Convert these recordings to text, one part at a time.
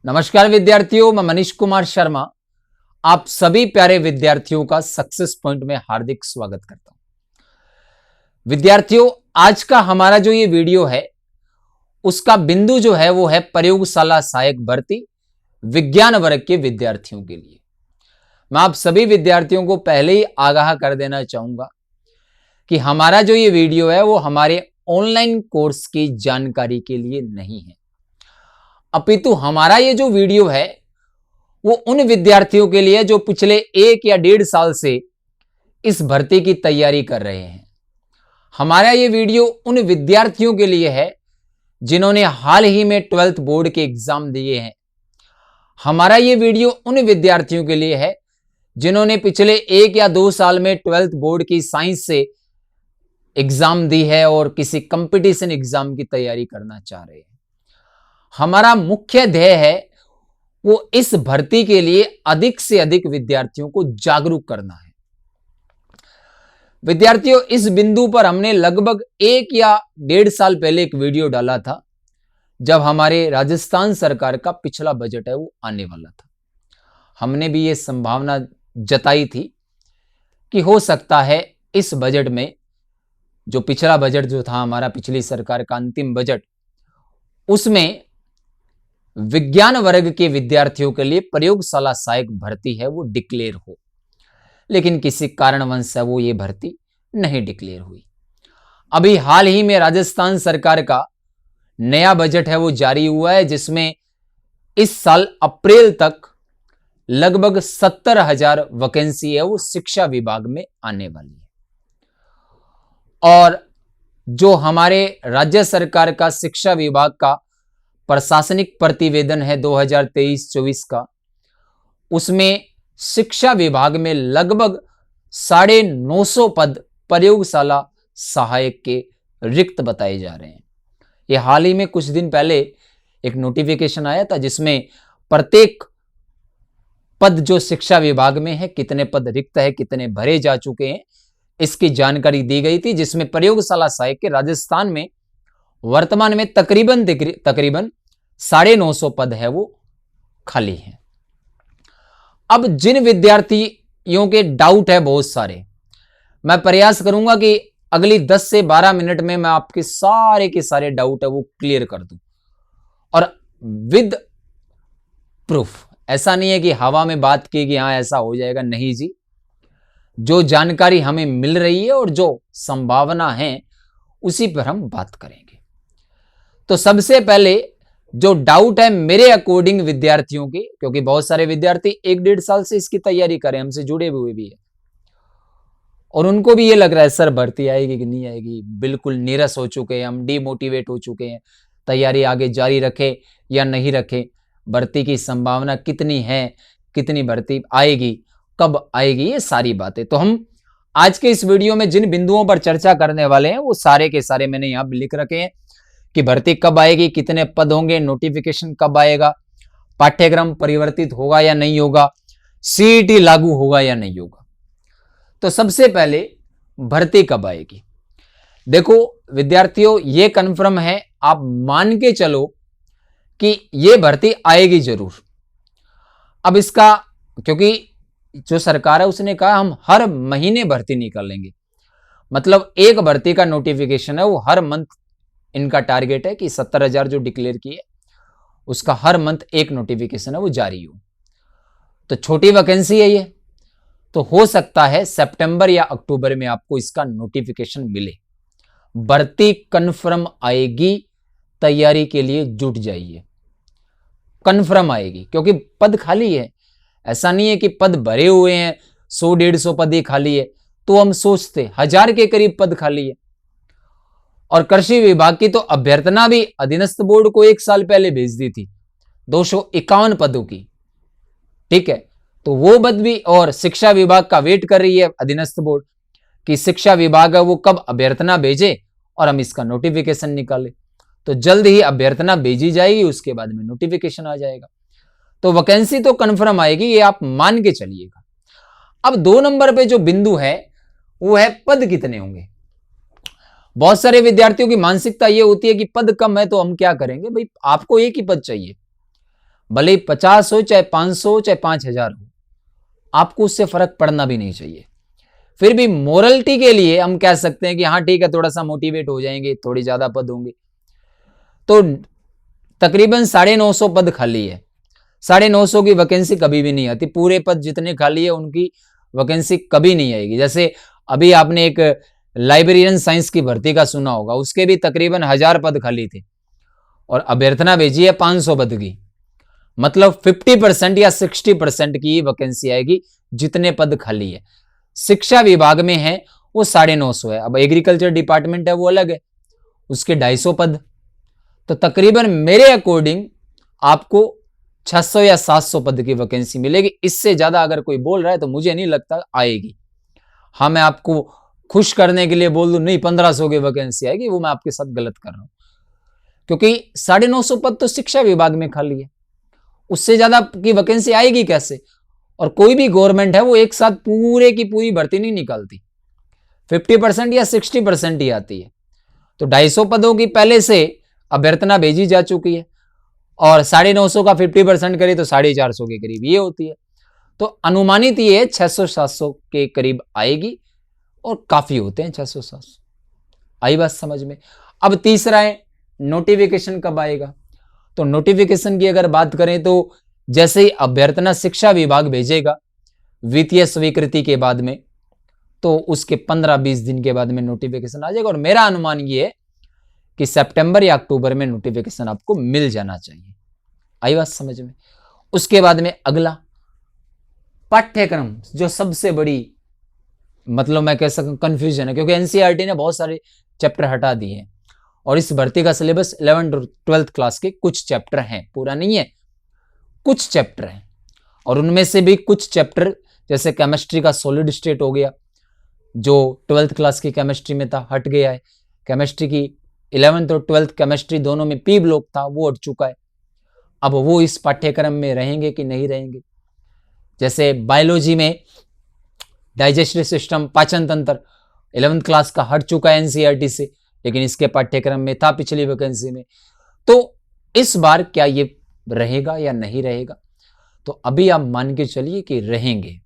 नमस्कार विद्यार्थियों, मैं मनीष कुमार शर्मा आप सभी प्यारे विद्यार्थियों का सक्सेस पॉइंट में हार्दिक स्वागत करता हूं। विद्यार्थियों, आज का हमारा जो ये वीडियो है उसका बिंदु जो है वो है प्रयोगशाला सहायक भर्ती विज्ञान वर्ग के विद्यार्थियों के लिए। मैं आप सभी विद्यार्थियों को पहले ही आगाह कर देना चाहूंगा कि हमारा जो ये वीडियो है वो हमारे ऑनलाइन कोर्स की जानकारी के लिए नहीं है, अपितु हमारा ये जो वीडियो है वो उन विद्यार्थियों के लिए जो पिछले 1 या 1.5 साल से इस भर्ती की तैयारी कर रहे हैं। हमारा ये वीडियो उन विद्यार्थियों के लिए है जिन्होंने हाल ही में 12th बोर्ड के एग्जाम दिए हैं। हमारा ये वीडियो उन विद्यार्थियों के लिए है जिन्होंने पिछले 1 या 2 साल में 12th बोर्ड की साइंस से एग्जाम दी है और किसी कंपटीशन एग्जाम की तैयारी करना चाह रहे हैं। हमारा मुख्य ध्येय है वो इस भर्ती के लिए अधिक से अधिक विद्यार्थियों को जागरूक करना है। विद्यार्थियों, इस बिंदु पर हमने लगभग 1 या 1.5 साल पहले एक वीडियो डाला था जब हमारे राजस्थान सरकार का पिछला बजट है वो आने वाला था। हमने भी ये संभावना जताई थी कि हो सकता है इस बजट में, जो पिछला बजट जो था हमारा पिछली सरकार का अंतिम बजट, उसमें विज्ञान वर्ग के विद्यार्थियों के लिए प्रयोगशाला सहायक भर्ती है वो डिक्लेयर हो, लेकिन किसी कारणवश से वो ये भर्ती नहीं डिक्लेयर हुई। अभी हाल ही में राजस्थान सरकार का नया बजट है वो जारी हुआ है जिसमें इस साल अप्रैल तक लगभग 70,000 वैकेंसी है वो शिक्षा विभाग में आने वाली है। और जो हमारे राज्य सरकार का शिक्षा विभाग का प्रशासनिक प्रतिवेदन है 2023-24 का, उसमें शिक्षा विभाग में लगभग 950 पद प्रयोगशाला सहायक के रिक्त बताए जा रहे हैं। ये हाल ही में कुछ दिन पहले एक नोटिफिकेशन आया था जिसमें प्रत्येक पद जो शिक्षा विभाग में है, कितने पद रिक्त है, कितने भरे जा चुके हैं, इसकी जानकारी दी गई थी, जिसमें प्रयोगशाला सहायक के राजस्थान में वर्तमान में तकरीबन 950 पद है वो खाली हैं। अब जिन विद्यार्थियों के डाउट है बहुत सारे, मैं प्रयास करूंगा कि अगली 10 से 12 मिनट में मैं आपके सारे के सारे डाउट है वो क्लियर कर दूं, और विद प्रूफ। ऐसा नहीं है कि हवा में बात की कि हाँ ऐसा हो जाएगा, नहीं जी। जो जानकारी हमें मिल रही है और जो संभावना है उसी पर हम बात करेंगे। तो सबसे पहले जो डाउट है मेरे अकॉर्डिंग विद्यार्थियों की, क्योंकि बहुत सारे विद्यार्थी 1-1.5 साल से इसकी तैयारी करें, हमसे जुड़े हुए भी है, और उनको भी ये लग रहा है सर भर्ती आएगी कि नहीं आएगी, बिल्कुल निराश हो चुके हैं, हम डिमोटिवेट हो चुके हैं, तैयारी आगे जारी रखें या नहीं रखें, भर्ती की संभावना कितनी है, कितनी भर्ती आएगी, कब आएगी, ये सारी बातें। तो हम आज के इस वीडियो में जिन बिंदुओं पर चर्चा करने वाले हैं वो सारे के सारे मैंने यहां लिख रखे हैं कि भर्ती कब आएगी, कितने पद होंगे, नोटिफिकेशन कब आएगा, पाठ्यक्रम परिवर्तित होगा या नहीं होगा, सीईटी लागू होगा या नहीं होगा। तो सबसे पहले भर्ती कब आएगी। देखो विद्यार्थियों, ये कंफर्म है, आप मान के चलो कि ये भर्ती आएगी जरूर। अब इसका, क्योंकि जो सरकार है उसने कहा हम हर महीने भर्ती निकालेंगे, मतलब एक भर्ती का नोटिफिकेशन है वो हर मंथ, इनका टारगेट है कि 70,000 जो डिक्लेयर किए उसका हर मंथ एक नोटिफिकेशन है वो जारी हो। तो छोटी वैकेंसी है ये, तो हो सकता है सितंबर या अक्टूबर में आपको इसका नोटिफिकेशन मिले। भर्ती कन्फर्म आएगी, तैयारी के लिए जुट जाइए, कन्फर्म आएगी, क्योंकि पद खाली है। ऐसा नहीं है कि पद भरे हुए हैं, 100-150 पद ही खाली है, तो हम सोचते 1000 के करीब पद खाली है। और कृषि विभाग की तो अभ्यर्थना भी अधीनस्थ बोर्ड को 1 साल पहले भेज दी थी 251 पदों की, ठीक है। तो वो पद भी, और शिक्षा विभाग का वेट कर रही है अधीनस्थ बोर्ड कि शिक्षा विभाग है वो कब अभ्यर्थना भेजे और हम इसका नोटिफिकेशन निकाले। तो जल्द ही अभ्यर्थना भेजी जाएगी, उसके बाद में नोटिफिकेशन आ जाएगा। तो वैकेंसी तो कंफर्म आएगी, ये आप मान के चलिएगा। अब 2 नंबर पे जो बिंदु है वो है पद कितने होंगे। बहुत सारे विद्यार्थियों की मानसिकता ये होती है कि पद कम है तो हम क्या करेंगे। भाई आपको एक ही पद चाहिए, भले ही 50 हो, चाहे 500 हो, चाहे 5000 हो, आपको उससे फर्क पड़ना भी नहीं चाहिए। फिर भी मोरलिटी के लिए हम कह सकते हैं कि हाँ ठीक है, थोड़ा सा मोटिवेट हो जाएंगे, थोड़ी ज्यादा पद होंगे। तो तकरीबन 950 पद खाली है। 950 की वैकेंसी कभी भी नहीं आती, पूरे पद जितने खाली है उनकी वैकेंसी कभी नहीं आएगी। जैसे अभी आपने एक लाइब्रेरियन साइंस की भर्ती का सुना होगा, उसके भी तकरीबन 1000 पद खाली थे और अभ्यर्थना भेजी है 500 पद की। मतलब 50% या 60% की वैकेंसी आएगी जितने पद खाली है। शिक्षा विभाग में है वो 950 है। अब एग्रीकल्चर डिपार्टमेंट है वो अलग है, उसके 250 पद। तो तकरीबन मेरे अकॉर्डिंग आपको 600 या 700 पद की वैकेंसी मिलेगी। इससे ज्यादा अगर कोई बोल रहा है तो मुझे नहीं लगता आएगी। हाँ, मैं आपको खुश करने के लिए बोल दूं नहीं 1500 की वैकेंसी आएगी, वो मैं आपके साथ गलत कर रहा हूं, क्योंकि 950 पद तो शिक्षा विभाग में खाली है, उससे ज्यादा की वैकेंसी आएगी कैसे। और कोई भी गवर्नमेंट है वो एक साथ पूरे की पूरी भर्ती नहीं निकालती, 50% या 60% ही आती है। तो 250 पदों की पहले से अभ्यर्थना भेजी जा चुकी है और 950 का 50% करी तो 450 के करीब ये होती है। तो अनुमानित ये 600-700 के करीब आएगी और काफी होते हैं 600-700। आई बात समझ में। अब तीसरा है नोटिफिकेशन कब आएगा। तो नोटिफिकेशन की अगर बात करें तो जैसे ही अभ्यर्थना शिक्षा विभाग भेजेगा वित्तीय स्वीकृति के बाद में, तो उसके 15-20 दिन के बाद में नोटिफिकेशन आ जाएगा। और मेरा अनुमान ये है कि सितंबर या अक्टूबर में नोटिफिकेशन आपको मिल जाना चाहिए। आई बात समझ में। उसके बाद में अगला पाठ्यक्रम, जो सबसे बड़ी मतलब मैं कह सकूं कंफ्यूजन है, क्योंकि एनसीईआरटी ने बहुत सारे चैप्टर हटा दिए हैं और इस भर्ती का सिलेबस 11th-12th क्लास के कुछ चैप्टर हैं, पूरा नहीं है, कुछ चैप्टर हैं। और उनमें से भी कुछ चैप्टर जैसे केमिस्ट्री का सॉलिड स्टेट हो गया, जो 12th क्लास की केमिस्ट्री में था, हट गया है। केमिस्ट्री की 11th और 12th केमिस्ट्री दोनों में पी ब्लॉक था, वो हट चुका है। अब वो इस पाठ्यक्रम में रहेंगे कि नहीं रहेंगे। जैसे बायोलॉजी में डाइजेस्टिव सिस्टम, पाचन तंत्र 11th क्लास का हट चुका है एनसीईआरटी से, लेकिन इसके पाठ्यक्रम में था पिछली वैकेंसी में। तो इस बार क्या ये रहेगा या नहीं रहेगा, तो अभी आप मान के चलिए कि रहेंगे,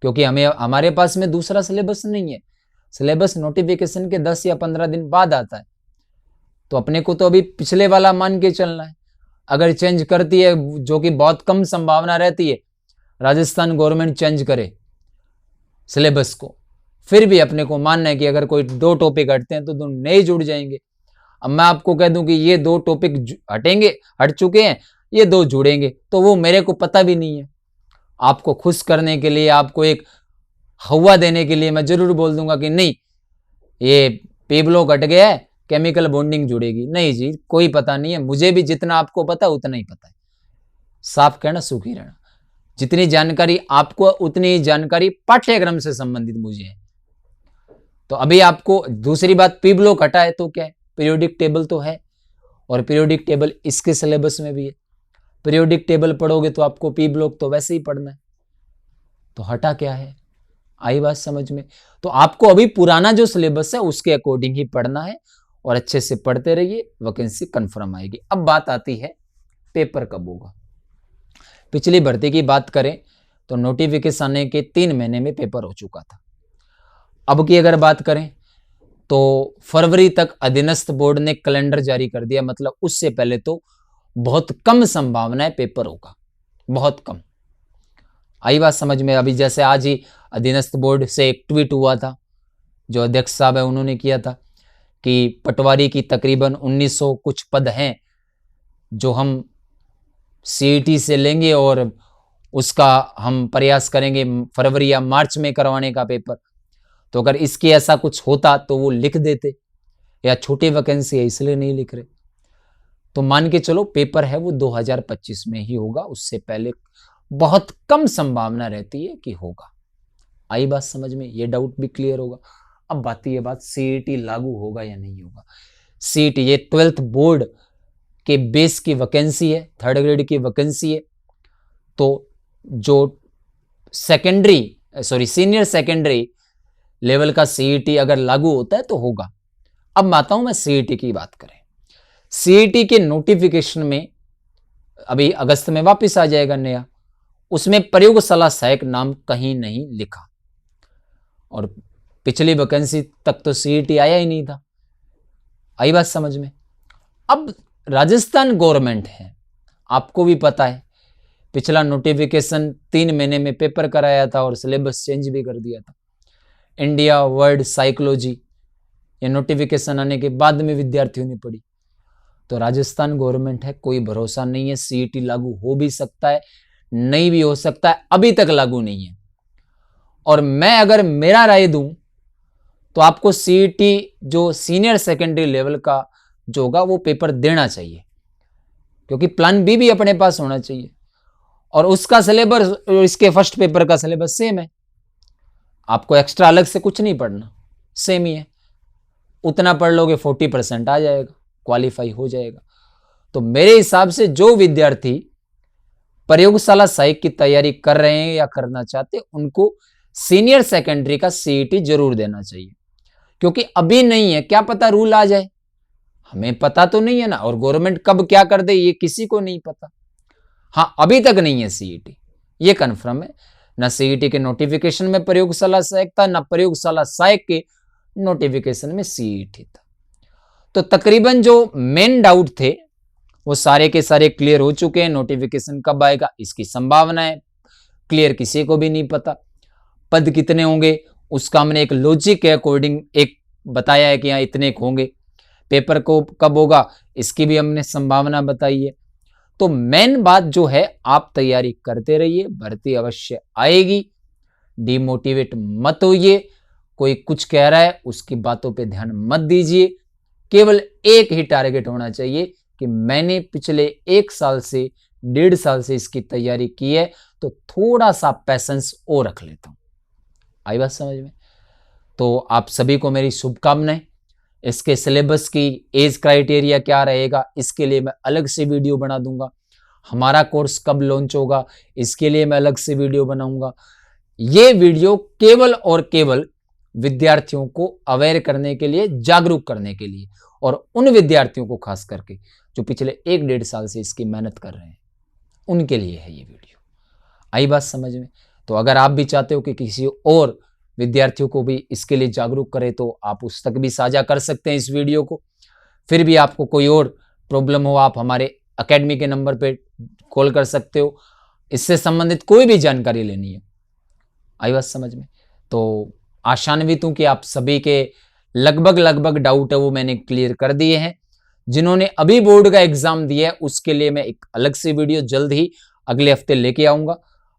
क्योंकि हमारे पास में दूसरा सिलेबस नहीं है। सिलेबस नोटिफिकेशन के 10 या 15 दिन बाद आता है, तो अपने को तो अभी पिछले वाला मान के चलना है। अगर चेंज करती है, जो कि बहुत कम संभावना रहती है, राजस्थान गवर्नमेंट चेंज करे सिलेबस को, फिर भी अपने को मानना है कि अगर कोई 2 टॉपिक हटते हैं तो 2 नए जुड़ जाएंगे। अब मैं आपको कह दूं कि ये 2 टॉपिक हटेंगे, हट चुके हैं, ये 2 जुड़ेंगे, तो वो मेरे को पता भी नहीं है। आपको खुश करने के लिए, आपको एक हवा देने के लिए मैं जरूर बोल दूंगा कि नहीं ये पी ब्लॉक हट गया है, केमिकल बॉन्डिंग जुड़ेगी। नहीं जी, कोई पता नहीं है, मुझे भी जितना आपको पता है उतना ही पता है। साफ कहना सुखी रहना। जितनी जानकारी आपको, उतनी ही जानकारी पाठ्यक्रम से संबंधित मुझे है। तो अभी आपको दूसरी बात, पी ब्लॉक हटा है तो क्या है, पीरियोडिक टेबल तो है, और पीरियोडिक टेबल इसके सिलेबस में भी है। पीरियोडिक टेबल पढ़ोगे तो आपको पी ब्लॉक तो वैसे ही पढ़ना है, तो हटा क्या है। आई बात समझ में। तो आपको अभी पुराना जो सिलेबस है उसके अकॉर्डिंग ही पढ़ना है और अच्छे से पढ़ते रहिए, वैकेंसी कंफर्म आएगी। अब बात आती है पेपर कब होगा। पिछली भर्ती की बात करें तो नोटिफिकेशन आने के 3 महीने में पेपर हो चुका था। अब की अगर बात करें तो फरवरी तक अधीनस्थ बोर्ड ने कैलेंडर जारी कर दिया, मतलब उससे पहले तो बहुत कम संभावना है पेपर होगा, बहुत कम। आई बात समझ में। अभी जैसे आज ही अधीनस्थ बोर्ड से एक ट्वीट हुआ था, जो अध्यक्ष साहब है उन्होंने किया था कि पटवारी की तकरीबन 1900 कुछ पद हैं जो हम सीईटी से लेंगे और उसका हम प्रयास करेंगे फरवरी या मार्च में करवाने का पेपर। तो अगर इसके ऐसा कुछ होता तो वो लिख देते, या छोटी वैकेंसी है इसलिए नहीं लिख रहे। तो मान के चलो पेपर है वो 2025 में ही होगा, उससे पहले बहुत कम संभावना रहती है कि होगा। आई बात समझ में, ये डाउट भी क्लियर होगा। अब बात सीईटी लागू होगा या नहीं होगा। सीईटी ये 12th बोर्ड के बेस की वैकेंसी है, 3rd ग्रेड की वैकेंसी है। तो जो सीनियर सेकेंडरी लेवल का सीईटी अगर लागू होता है तो होगा। अब आता हूं मैं सीईटी की बात करें। सीईटी के नोटिफिकेशन में अभी अगस्त में वापस आ जाएगा नया, उसमें प्रयोगशाला सहायक नाम कहीं नहीं लिखा। और पिछली वैकेंसी तक तो सीईटी आया ही नहीं था। आई बात समझ में। अब राजस्थान गवर्नमेंट है, आपको भी पता है, पिछला नोटिफिकेशन 3 महीने में पेपर कराया था और सिलेबस चेंज भी कर दिया था। इंडिया वर्ल्ड साइकोलॉजी, ये नोटिफिकेशन आने के बाद में विद्यार्थियों ने पढ़ी। तो राजस्थान गवर्नमेंट है, कोई भरोसा नहीं है, सीईटी लागू हो भी सकता है, नहीं भी हो सकता है, अभी तक लागू नहीं है। और मैं अगर मेरा राय दूं तो आपको सीईटी जो सीनियर सेकेंडरी लेवल का जो होगा वो पेपर देना चाहिए, क्योंकि प्लान बी भी अपने पास होना चाहिए। और उसका सिलेबस, इसके फर्स्ट पेपर का सिलेबस सेम है, आपको एक्स्ट्रा अलग से कुछ नहीं पढ़ना, सेम ही है। उतना पढ़ लोगे 40% आ जाएगा, क्वालिफाई हो जाएगा। तो मेरे हिसाब से जो विद्यार्थी प्रयोगशाला सहायक की तैयारी कर रहे हैं या करना चाहते हैं, उनको सीनियर सेकेंडरी का सीईटी जरूर देना चाहिए, क्योंकि अभी नहीं है, क्या पता रूल आ जाए, हमें पता तो नहीं है ना। और गवर्नमेंट कब क्या कर दे ये किसी को नहीं पता। हाँ, अभी तक नहीं है सीईटी, ये कंफर्म है। ना सीईटी के नोटिफिकेशन में प्रयोगशाला सहायक था, ना प्रयोगशाला सहायक के नोटिफिकेशन में सीईटी था। तो तकरीबन जो मेन डाउट थे वो सारे के सारे क्लियर हो चुके हैं। नोटिफिकेशन कब आएगा इसकी संभावना है क्लियर, किसी को भी नहीं पता। पद कितने होंगे उसका हमने एक लॉजिक के अकॉर्डिंग एक बताया है कि यहाँ इतने होंगे। पेपर को कब होगा इसकी भी हमने संभावना बताई है। तो मेन बात जो है, आप तैयारी करते रहिए, भर्ती अवश्य आएगी, डिमोटिवेट मत होइए। कोई कुछ कह रहा है उसकी बातों पे ध्यान मत दीजिए, केवल एक ही टारगेट होना चाहिए कि मैंने पिछले 1 साल से 1.5 साल से इसकी तैयारी की है, तो थोड़ा सा पैसेंस और रख लेता हूं। आई बात समझ में। तो आप सभी को मेरी शुभकामनाएं। इसके सिलेबस की एज क्राइटेरिया क्या रहेगा इसके लिए मैं अलग से वीडियो बना दूंगा। हमारा कोर्स कब लॉन्च होगा इसके लिए मैं अलग से वीडियो बनाऊंगा। ये वीडियो केवल और केवल विद्यार्थियों को अवेयर करने के लिए, जागरूक करने के लिए, और उन विद्यार्थियों को खास करके जो पिछले 1-1.5 साल से इसकी मेहनत कर रहे हैं, उनके लिए है ये वीडियो। आई बात समझ में। तो अगर आप भी चाहते हो कि किसी और विद्यार्थियों को भी इसके लिए जागरूक करें तो आप उस तक भी साझा कर सकते हैं इस वीडियो को। फिर भी आपको कोई और प्रॉब्लम हो आप हमारे एकेडमी के नंबर पे कॉल कर सकते हो, इससे संबंधित कोई भी जानकारी लेनी है। आई बात समझ में। तो आशान्वित हूं कि आप सभी के लगभग डाउट है वो मैंने क्लियर कर दिए हैं। जिन्होंने अभी बोर्ड का एग्जाम दिया है उसके लिए मैं एक अलग से वीडियो जल्द ही अगले हफ्ते लेके आऊंगा,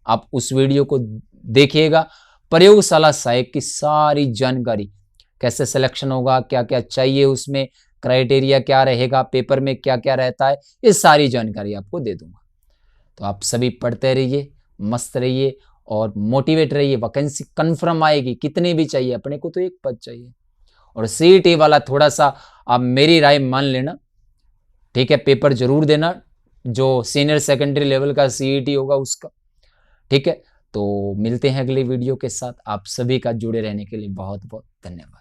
आप उस वीडियो को देखिएगा। प्रयोगशाला सहायक की सारी जानकारी, कैसे सिलेक्शन होगा, क्या क्या चाहिए उसमें, क्राइटेरिया क्या रहेगा, पेपर में क्या क्या रहता है, ये सारी जानकारी आपको दे दूंगा। तो आप सभी पढ़ते रहिए, मस्त रहिए और मोटिवेट रहिए। वैकेंसी कंफर्म आएगी, कितने भी चाहिए, अपने को तो एक पद चाहिए। और सीईटी वाला थोड़ा सा आप मेरी राय मान लेना, ठीक है, पेपर जरूर देना जो सीनियर सेकेंडरी लेवल का सीईटी होगा उसका, ठीक है। तो मिलते हैं अगले वीडियो के साथ। आप सभी का जुड़े रहने के लिए बहुत बहुत धन्यवाद।